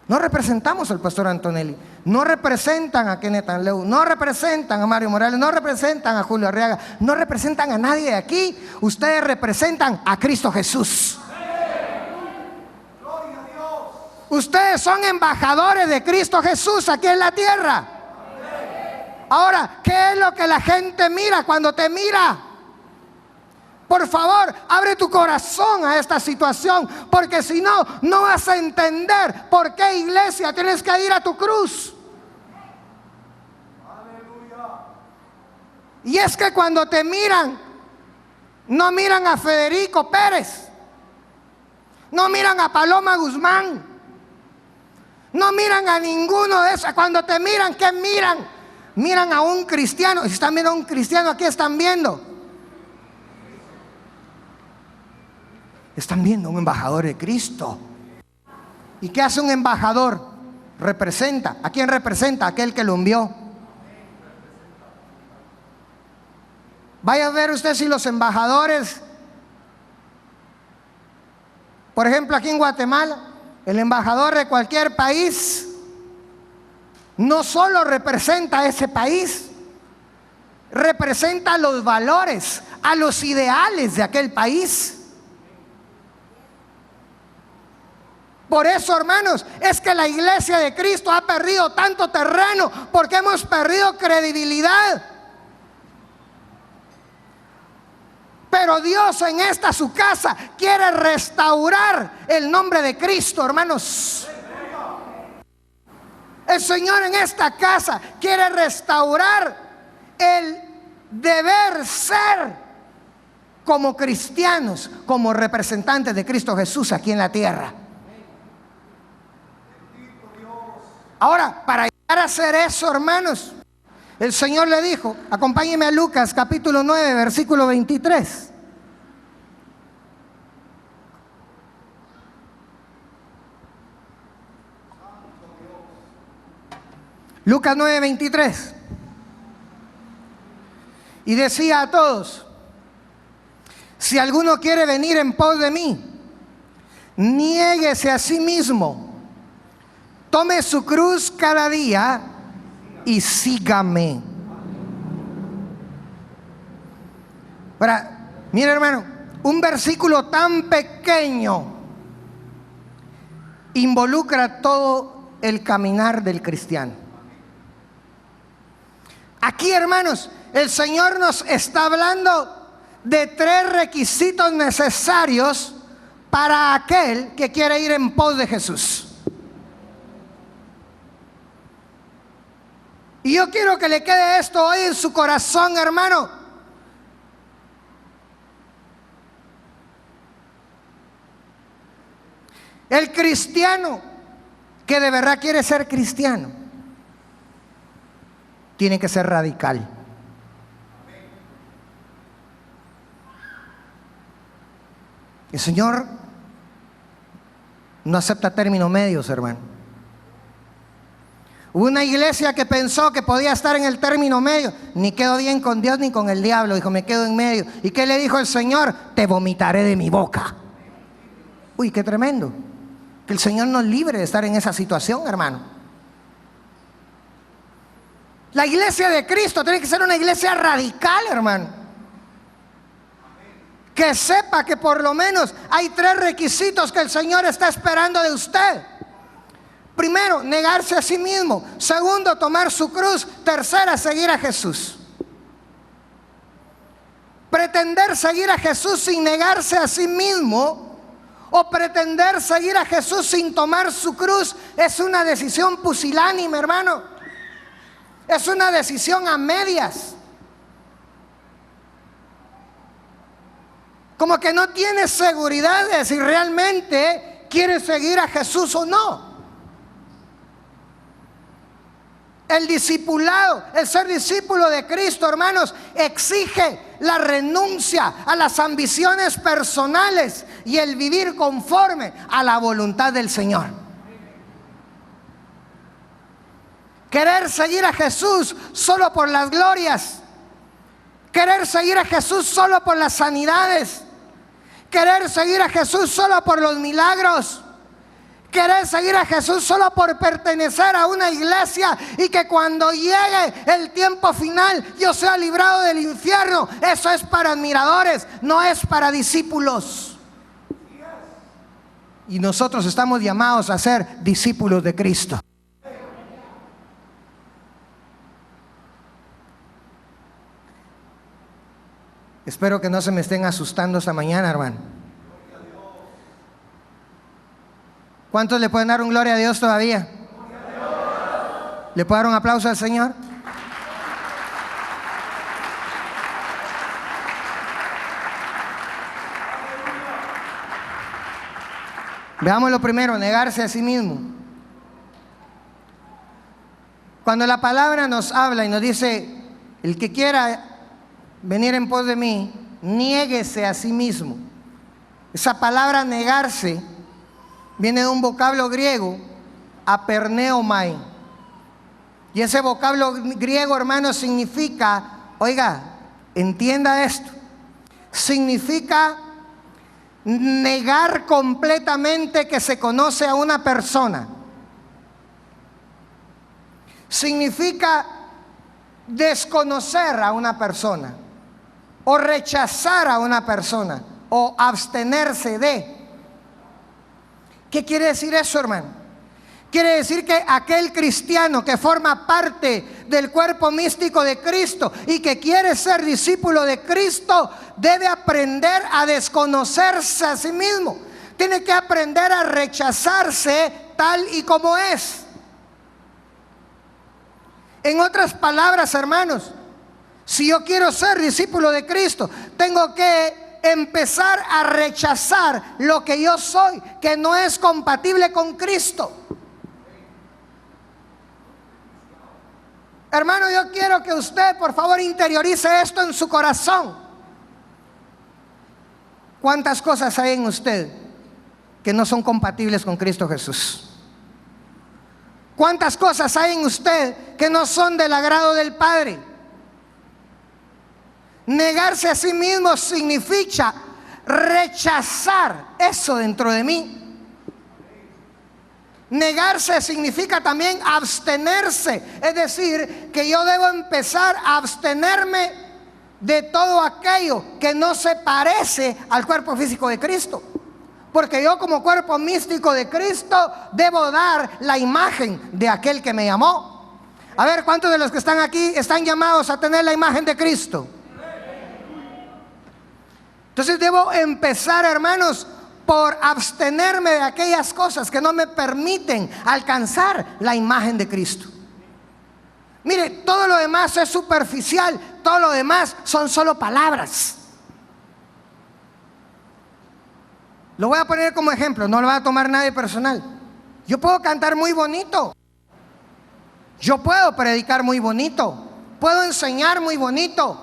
[SPEAKER 1] No representamos al pastor Antonelli, no representan a Kenneth Anleu, no representan a Mario Morales, no representan a Julio Arriaga, no representan a nadie de aquí. Ustedes representan a Cristo Jesús. Ustedes son embajadores de Cristo Jesús aquí en la tierra. Ahora, ¿qué es lo que la gente mira cuando te mira? Por favor, abre tu corazón a esta situación, porque si no, no vas a entender por qué, iglesia, tienes que ir a tu cruz. Y es que cuando te miran, no miran a Federico Pérez, no miran a Paloma Guzmán, no miran a ninguno de esos. Cuando te miran, ¿qué miran? Miran a un cristiano. Si están viendo a un cristiano, ¿a qué están viendo? Están viendo a un embajador de Cristo. ¿Y qué hace un embajador? Representa. ¿A quién representa? A aquel que lo envió. Vaya a ver usted si los embajadores, por ejemplo aquí en Guatemala, el embajador de cualquier país no solo representa a ese país, representa a los valores, a los ideales de aquel país. Por eso, hermanos, es que la iglesia de Cristo ha perdido tanto terreno, porque hemos perdido credibilidad. Pero Dios en esta su casa quiere restaurar el nombre de Cristo, hermanos. El Señor en esta casa quiere restaurar el deber ser como cristianos, como representantes de Cristo Jesús aquí en la tierra. Ahora, para llegar a hacer eso, hermanos, el Señor le dijo, acompáñenme a Lucas capítulo 9, versículo 23. Lucas 9, 23. Y decía a todos, si alguno quiere venir en pos de mí, niéguese a sí mismo, tome su cruz cada día y sígame. Ahora, mire, hermano, un versículo tan pequeño involucra todo el caminar del cristiano. Aquí, hermanos, el Señor nos está hablando de 3 requisitos necesarios para aquel que quiere ir en pos de Jesús. Y yo quiero que le quede esto hoy en su corazón, hermano. El cristiano que de verdad quiere ser cristiano tiene que ser radical. El Señor no acepta términos medios, hermano. Hubo una iglesia que pensó que podía estar en el término medio. Ni quedo bien con Dios ni con el diablo. Dijo, me quedo en medio. ¿Y qué le dijo el Señor? Te vomitaré de mi boca. Uy, qué tremendo. Que el Señor nos libre de estar en esa situación, hermano. La iglesia de Cristo tiene que ser una iglesia radical, hermano. Que sepa que por lo menos hay 3 requisitos que el Señor está esperando de usted. Primero, negarse a sí mismo. Segundo, tomar su cruz. Tercera, seguir a Jesús. Pretender seguir a Jesús sin negarse a sí mismo o pretender seguir a Jesús sin tomar su cruz es una decisión pusilánime, hermano. Es una decisión a medias. Como que no tienes seguridad de si realmente quieres seguir a Jesús o no. El discipulado, el ser discípulo de Cristo, hermanos, exige la renuncia a las ambiciones personales y el vivir conforme a la voluntad del Señor. Querer seguir a Jesús solo por las glorias, querer seguir a Jesús solo por las sanidades, querer seguir a Jesús solo por los milagros, querer seguir a Jesús solo por pertenecer a una iglesia y que cuando llegue el tiempo final yo sea librado del infierno. Eso es para admiradores, no es para discípulos. Y nosotros estamos llamados a ser discípulos de Cristo. Espero que no se me estén asustando esta mañana, hermano. ¿Cuántos le pueden dar un gloria a Dios todavía? ¿Le puedo dar un aplauso al Señor? Veamos lo primero, negarse a sí mismo. Cuando la palabra nos habla y nos dice, el que quiera venir en pos de mí, niéguese a sí mismo. Esa palabra negarse viene de un vocablo griego, aperneomai. Y ese vocablo griego, hermano, significa, oiga, entienda esto, significa negar completamente que se conoce a una persona. Significa desconocer a una persona, o rechazar a una persona, o abstenerse de. ¿Qué quiere decir eso, hermano? Quiere decir que aquel cristiano que forma parte del cuerpo místico de Cristo y que quiere ser discípulo de Cristo debe aprender a desconocerse a sí mismo. Tiene que aprender a rechazarse tal y como es. En otras palabras, hermanos, si yo quiero ser discípulo de Cristo, tengo que empezar a rechazar lo que yo soy, que no es compatible con Cristo. Hermano, yo quiero que usted, por favor, interiorice esto en su corazón. ¿Cuántas cosas hay en usted que no son compatibles con Cristo Jesús? ¿Cuántas cosas hay en usted que no son del agrado del Padre? Negarse a sí mismo significa rechazar eso dentro de mí. Negarse significa también abstenerse, es decir, que yo debo empezar a abstenerme de todo aquello que no se parece al cuerpo físico de Cristo. Porque yo como cuerpo místico de Cristo debo dar la imagen de aquel que me llamó. A ver, ¿cuántos de los que están aquí están llamados a tener la imagen de Cristo? Entonces debo empezar, hermanos, por abstenerme de aquellas cosas que no me permiten alcanzar la imagen de Cristo. Mire, todo lo demás es superficial, todo lo demás son solo palabras. Lo voy a poner como ejemplo, no lo va a tomar nadie personal. Yo puedo cantar muy bonito, yo puedo predicar muy bonito, puedo enseñar muy bonito.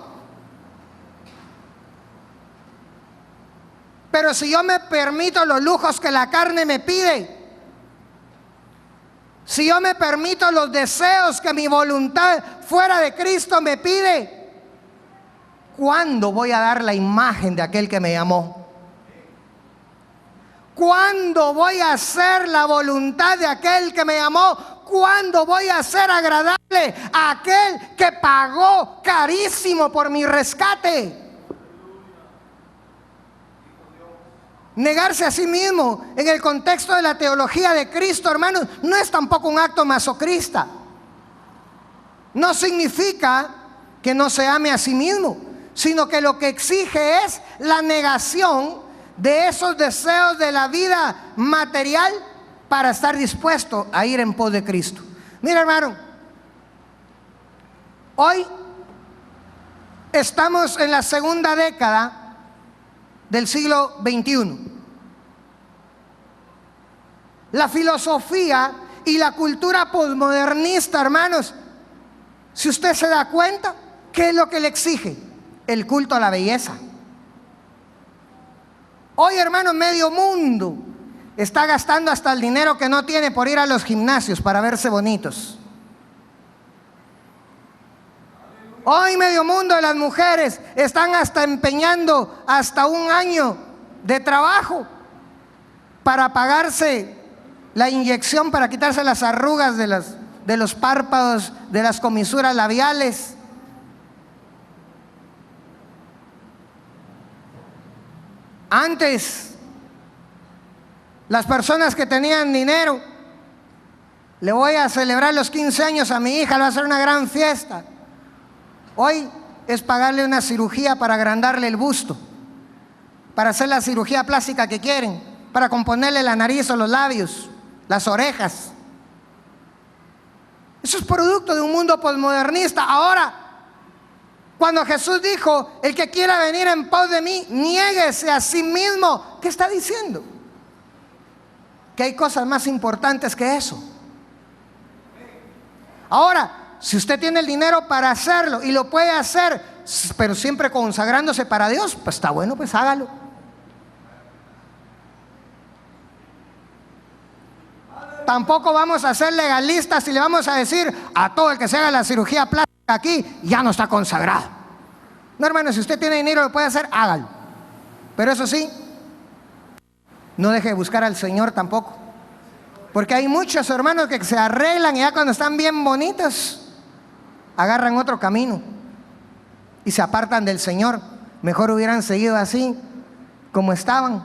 [SPEAKER 1] Pero si yo me permito los lujos que la carne me pide, si yo me permito los deseos que mi voluntad fuera de Cristo me pide, ¿cuándo voy a dar la imagen de aquel que me llamó? ¿Cuándo voy a hacer la voluntad de aquel que me llamó? ¿Cuándo voy a ser agradable a aquel que pagó carísimo por mi rescate? Negarse a sí mismo en el contexto de la teología de Cristo, hermanos, no es tampoco un acto masoquista. No significa que no se ame a sí mismo, sino que lo que exige es la negación de esos deseos de la vida material para estar dispuesto a ir en pos de Cristo. Mira, hermano, hoy estamos en la segunda década del siglo XXI. La filosofía y la cultura posmodernista, hermanos, si usted se da cuenta, ¿qué es lo que le exige? El culto a la belleza. Hoy, hermanos, medio mundo está gastando hasta el dinero que no tiene por ir a los gimnasios para verse bonitos. Hoy medio mundo de las mujeres están hasta empeñando hasta un año de trabajo para pagarse la inyección para quitarse las arrugas de los párpados, de las comisuras labiales. Antes, las personas que tenían dinero, le voy a celebrar los 15 años a mi hija, le voy a hacer una gran fiesta. Hoy es pagarle una cirugía para agrandarle el busto, para hacer la cirugía plástica que quieren, para componerle la nariz o los labios, las orejas. Eso es producto de un mundo posmodernista. Ahora, cuando Jesús dijo, el que quiera venir en pos de mí, niéguese a sí mismo, ¿qué está diciendo? Que hay cosas más importantes que eso. Ahora, si usted tiene el dinero para hacerlo y lo puede hacer, pero siempre consagrándose para Dios, pues está bueno, pues hágalo. Tampoco vamos a ser legalistas y le vamos a decir a todo el que se haga la cirugía plástica aquí, ya no está consagrado. No, hermano, si usted tiene dinero y lo puede hacer, hágalo. Pero eso sí, no deje de buscar al Señor tampoco. Porque hay muchos hermanos que se arreglan y ya cuando están bien bonitos, agarran otro camino y se apartan del Señor. Mejor hubieran seguido así como estaban,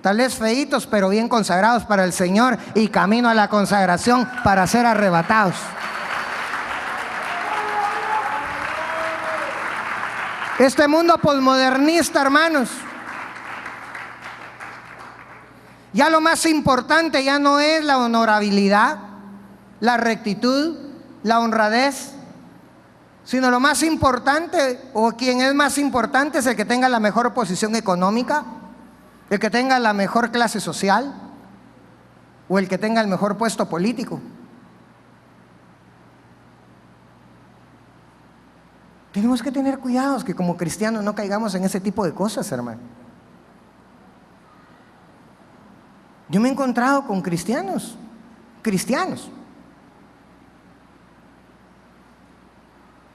[SPEAKER 1] tal vez feitos pero bien consagrados para el Señor y camino a la consagración para ser arrebatados. Este mundo posmodernista, hermanos, ya lo más importante ya no es la honorabilidad, la rectitud, la honradez, sino lo más importante, o quien es más importante, es el que tenga la mejor posición económica, el que tenga la mejor clase social, o el que tenga el mejor puesto político. Tenemos que tener cuidados que como cristianos no caigamos en ese tipo de cosas, hermano. Yo me he encontrado con cristianos que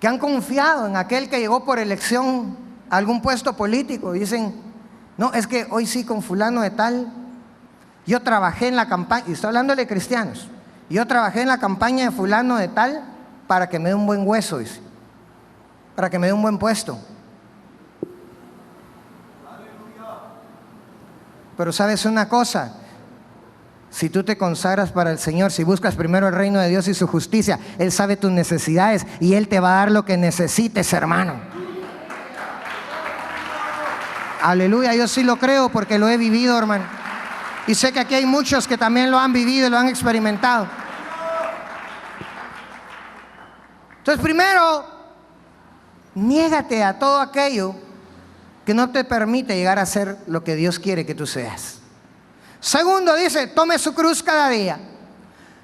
[SPEAKER 1] han confiado en aquel que llegó por elección a algún puesto político. Dicen, no, es que hoy sí con fulano de tal, yo trabajé en la campaña, y estoy hablando de cristianos, yo trabajé en la campaña de fulano de tal para que me dé un buen hueso, dice, para que me dé un buen puesto. Pero ¿sabes una cosa? Si tú te consagras para el Señor, si buscas primero el reino de Dios y su justicia, Él sabe tus necesidades y Él te va a dar lo que necesites, hermano. Aleluya, yo sí lo creo porque lo he vivido, hermano. Y sé que aquí hay muchos que también lo han vivido y lo han experimentado. Entonces, primero, niégate a todo aquello que no te permite llegar a ser lo que Dios quiere que tú seas. Segundo, dice, tome su cruz cada día.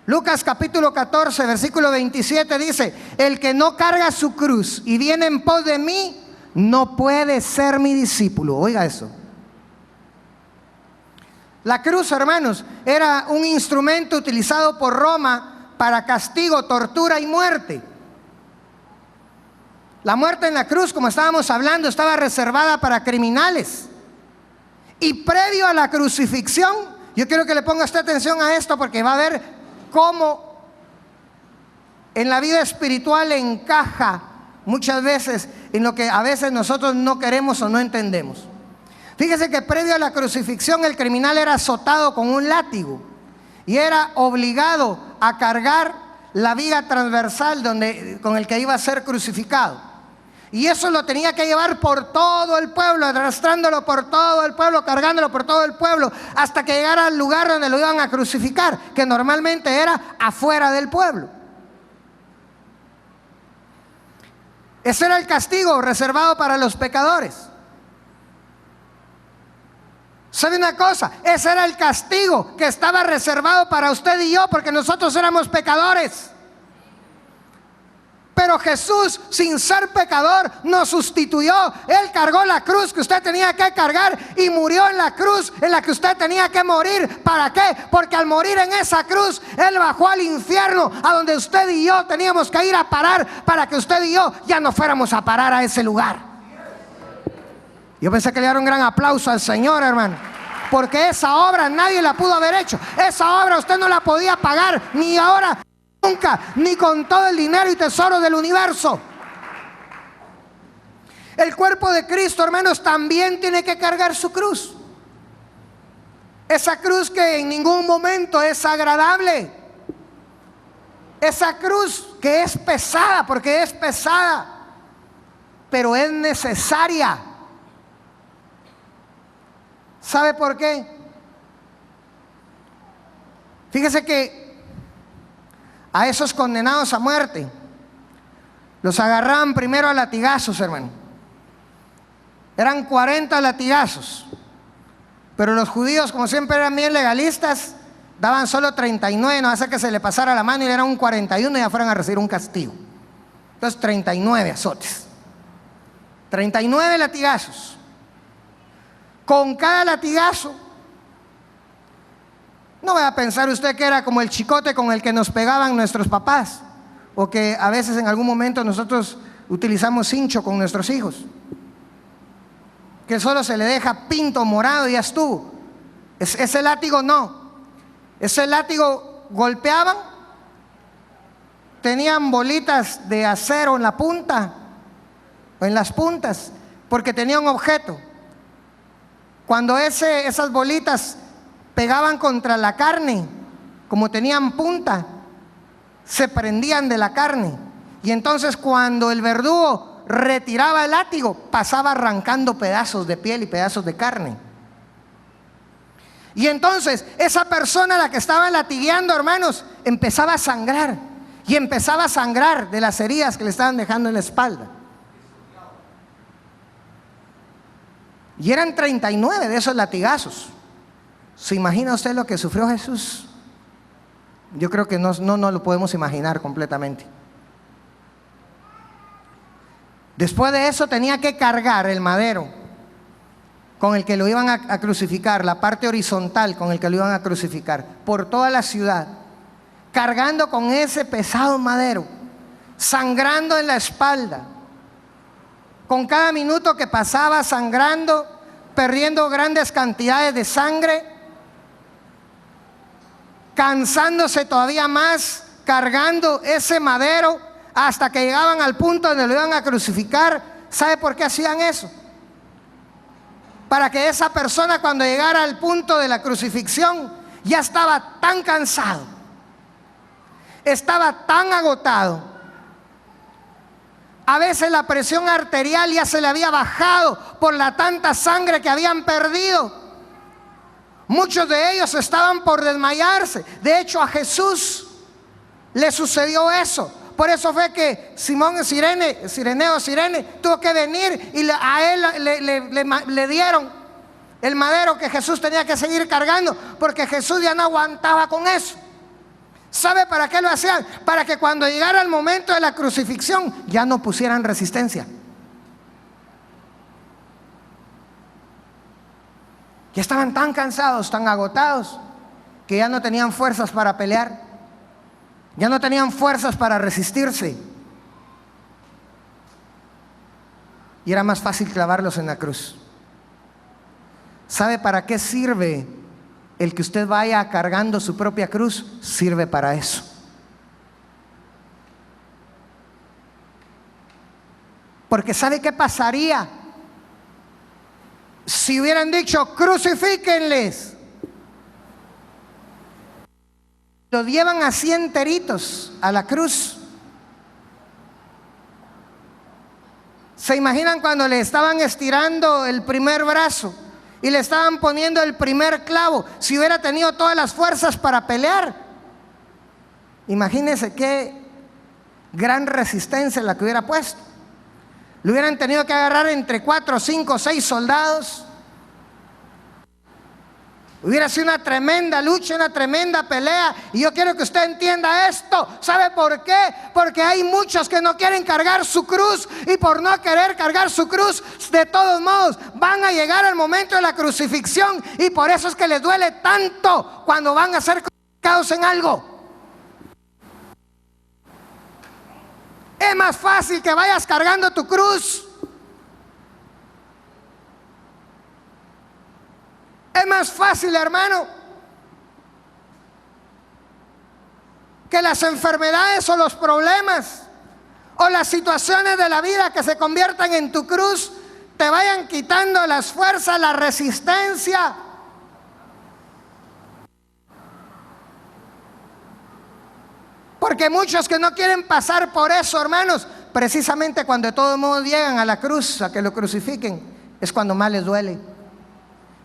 [SPEAKER 1] Lucas capítulo 14, versículo 27 dice, el que no carga su cruz y viene en pos de mí, no puede ser mi discípulo. Oiga eso. La cruz, hermanos, era un instrumento utilizado por Roma para castigo, tortura y muerte. La muerte en la cruz, como estábamos hablando, estaba reservada para criminales. Y previo a la crucifixión, yo quiero que le ponga usted atención a esto porque va a ver cómo en la vida espiritual encaja muchas veces en lo que a veces nosotros no queremos o no entendemos. Fíjese que previo a la crucifixión el criminal era azotado con un látigo y era obligado a cargar la viga transversal con el que iba a ser crucificado. Y eso lo tenía que llevar por todo el pueblo, arrastrándolo por todo el pueblo, cargándolo por todo el pueblo, hasta que llegara al lugar donde lo iban a crucificar, que normalmente era afuera del pueblo. Ese era el castigo reservado para los pecadores. ¿Sabe una cosa? Ese era el castigo que estaba reservado para usted y yo, porque nosotros éramos pecadores. Pero Jesús, sin ser pecador, nos sustituyó. Él cargó la cruz que usted tenía que cargar y murió en la cruz en la que usted tenía que morir. ¿Para qué? Porque al morir en esa cruz, Él bajó al infierno, a donde usted y yo teníamos que ir a parar, para que usted y yo ya no fuéramos a parar a ese lugar. Yo pensé que le dieron un gran aplauso al Señor, hermano, porque esa obra nadie la pudo haber hecho. Esa obra usted no la podía pagar, ni ahora, nunca, ni con todo el dinero y tesoro del universo. El cuerpo de Cristo, hermanos, también tiene que cargar su cruz. Esa cruz que en ningún momento es agradable. Esa cruz que es pesada, porque es pesada, pero es necesaria. ¿Sabe por qué? Fíjese que a esos condenados a muerte los agarraban primero a latigazos, hermano. Eran 40 latigazos. Pero los judíos, como siempre eran bien legalistas, daban solo 39, no hace que se le pasara la mano y le eran un 41 y ya fueran a recibir un castigo. Entonces 39 azotes, 39 latigazos. Con cada latigazo, no vaya a pensar usted que era como el chicote con el que nos pegaban nuestros papás, o que a veces en algún momento nosotros utilizamos cincho con nuestros hijos, que solo se le deja pinto morado y ya estuvo. Ese látigo no. Ese látigo golpeaban, tenían bolitas de acero en la punta o en las puntas, porque tenía un objeto. Cuando esas bolitas pegaban contra la carne, como tenían punta, se prendían de la carne. Y entonces cuando el verdugo retiraba el látigo, pasaba arrancando pedazos de piel y pedazos de carne. Y entonces esa persona a la que estaban latigueando, hermanos, empezaba a sangrar. Y empezaba a sangrar de las heridas que le estaban dejando en la espalda. Y eran 39 de esos latigazos. ¿Se imagina usted lo que sufrió Jesús? Yo creo que no lo podemos imaginar completamente. Después de eso tenía que cargar el madero con el que lo iban a crucificar, la parte horizontal con el que lo iban a crucificar, por toda la ciudad, cargando con ese pesado madero, sangrando en la espalda. Con cada minuto que pasaba sangrando, perdiendo grandes cantidades de sangre, cansándose todavía más, cargando ese madero hasta que llegaban al punto donde lo iban a crucificar. ¿Sabe por qué hacían eso? para que esa persona, cuando llegara al punto de la crucifixión, ya estaba tan cansado, estaba tan agotado. A veces la presión arterial ya se le había bajado por la tanta sangre que habían perdido. Muchos de ellos estaban por desmayarse. De hecho, a Jesús le sucedió eso. Por eso fue que Simón Sirene tuvo que venir y a él le dieron el madero que Jesús tenía que seguir cargando, porque Jesús ya no aguantaba con eso. ¿Sabe para qué lo hacían? Para que cuando llegara el momento de la crucifixión ya no pusieran resistencia. Ya estaban tan cansados, tan agotados, que ya no tenían fuerzas para pelear. Ya no tenían fuerzas para resistirse. Y era más fácil clavarlos en la cruz. ¿Sabe para qué sirve el que usted vaya cargando su propia cruz? Sirve para eso. Porque ¿sabe qué pasaría si hubieran dicho crucifíquenles? Los llevan así enteritos a la cruz. ¿Se imaginan cuando le estaban estirando el primer brazo y le estaban poniendo el primer clavo? Si hubiera tenido todas las fuerzas para pelear, imagínense qué gran resistencia la que hubiera puesto. Le hubieran tenido que agarrar entre 4, 5, 6 soldados. Hubiera sido una tremenda lucha, una tremenda pelea. Y yo quiero que usted entienda esto. ¿Sabe por qué? Porque hay muchos que no quieren cargar su cruz, y por no querer cargar su cruz, de todos modos van a llegar al momento de la crucifixión, y por eso es que les duele tanto cuando van a ser crucificados en algo. Es más fácil que vayas cargando tu cruz. Es más fácil, hermano, que las enfermedades o los problemas o las situaciones de la vida que se conviertan en tu cruz te vayan quitando las fuerzas, la resistencia. Porque muchos que no quieren pasar por eso, hermanos, precisamente cuando de todos modos llegan a la cruz, a que lo crucifiquen, es cuando más les duele,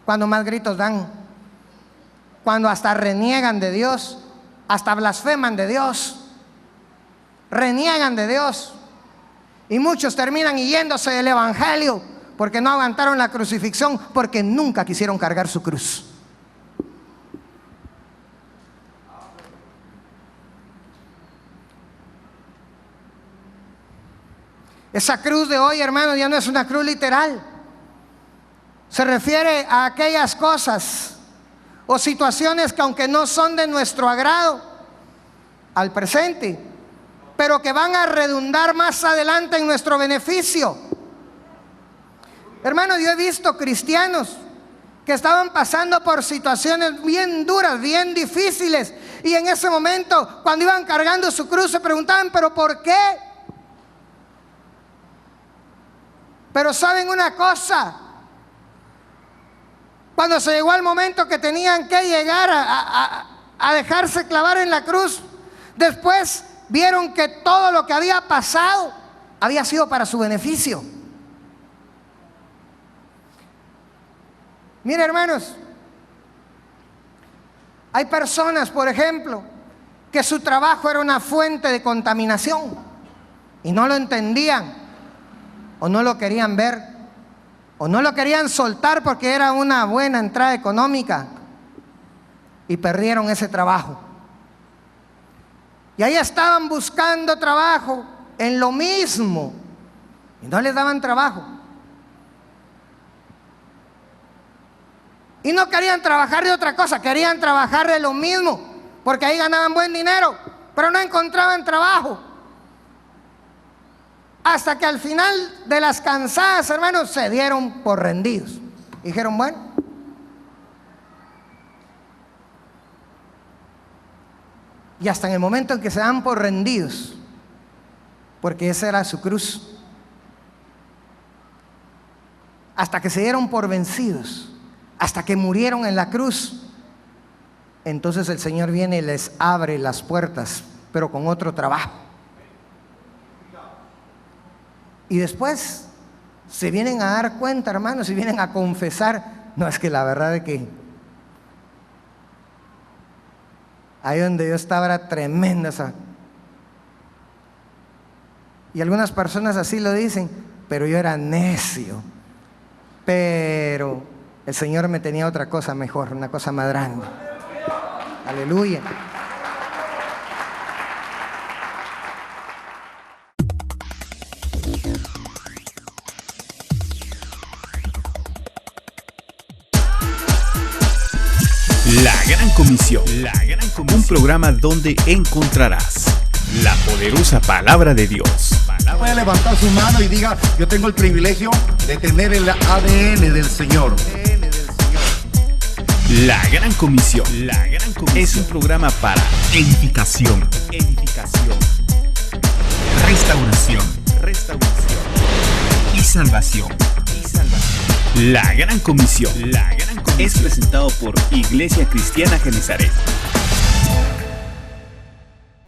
[SPEAKER 1] cuando más gritos dan, cuando hasta reniegan de Dios, hasta blasfeman de Dios, reniegan de Dios. Y muchos terminan yéndose del evangelio porque no aguantaron la crucifixión, porque nunca quisieron cargar su cruz. Esa cruz de hoy, hermano, ya no es una cruz literal. Se refiere a aquellas cosas o situaciones que, aunque no son de nuestro agrado al presente, pero que van a redundar más adelante en nuestro beneficio. Hermano, yo he visto cristianos que estaban pasando por situaciones bien duras, bien difíciles, y en ese momento, cuando iban cargando su cruz, se preguntaban, ¿pero por qué? Pero ¿saben una cosa? Cuando se llegó al momento que tenían que llegar a dejarse clavar en la cruz, después vieron que todo lo que había pasado había sido para su beneficio. Mire, hermanos, hay personas, por ejemplo, que su trabajo era una fuente de contaminación y no lo entendían, o no lo querían ver, o no lo querían soltar porque era una buena entrada económica, y perdieron ese trabajo. Y ahí estaban buscando trabajo en lo mismo y no les daban trabajo. Y no querían trabajar de otra cosa, querían trabajar de lo mismo, porque ahí ganaban buen dinero, pero no encontraban trabajo. Hasta que al final de las cansadas, hermanos, se dieron por rendidos. Dijeron, bueno, y hasta en el momento en que se dan por rendidos, porque esa era su cruz, hasta que se dieron por vencidos, hasta que murieron en la cruz. Entonces el Señor viene y les abre las puertas, pero con otro trabajo. Y después se vienen a dar cuenta, hermanos, y vienen a confesar, no, es que la verdad es que ahí donde yo estaba era tremenda esa. Y algunas personas así lo dicen, pero yo era necio. Pero el Señor me tenía otra cosa mejor, una cosa más grande. Aleluya.
[SPEAKER 2] La Gran Comisión. Un programa donde encontrarás la poderosa palabra de Dios.
[SPEAKER 3] Puede levantar su mano y diga, yo tengo el privilegio de tener el ADN del Señor.
[SPEAKER 2] La Gran Comisión. Es un programa para edificación, restauración y salvación. La Gran Comisión es presentado por Iglesia Cristiana Genesaret.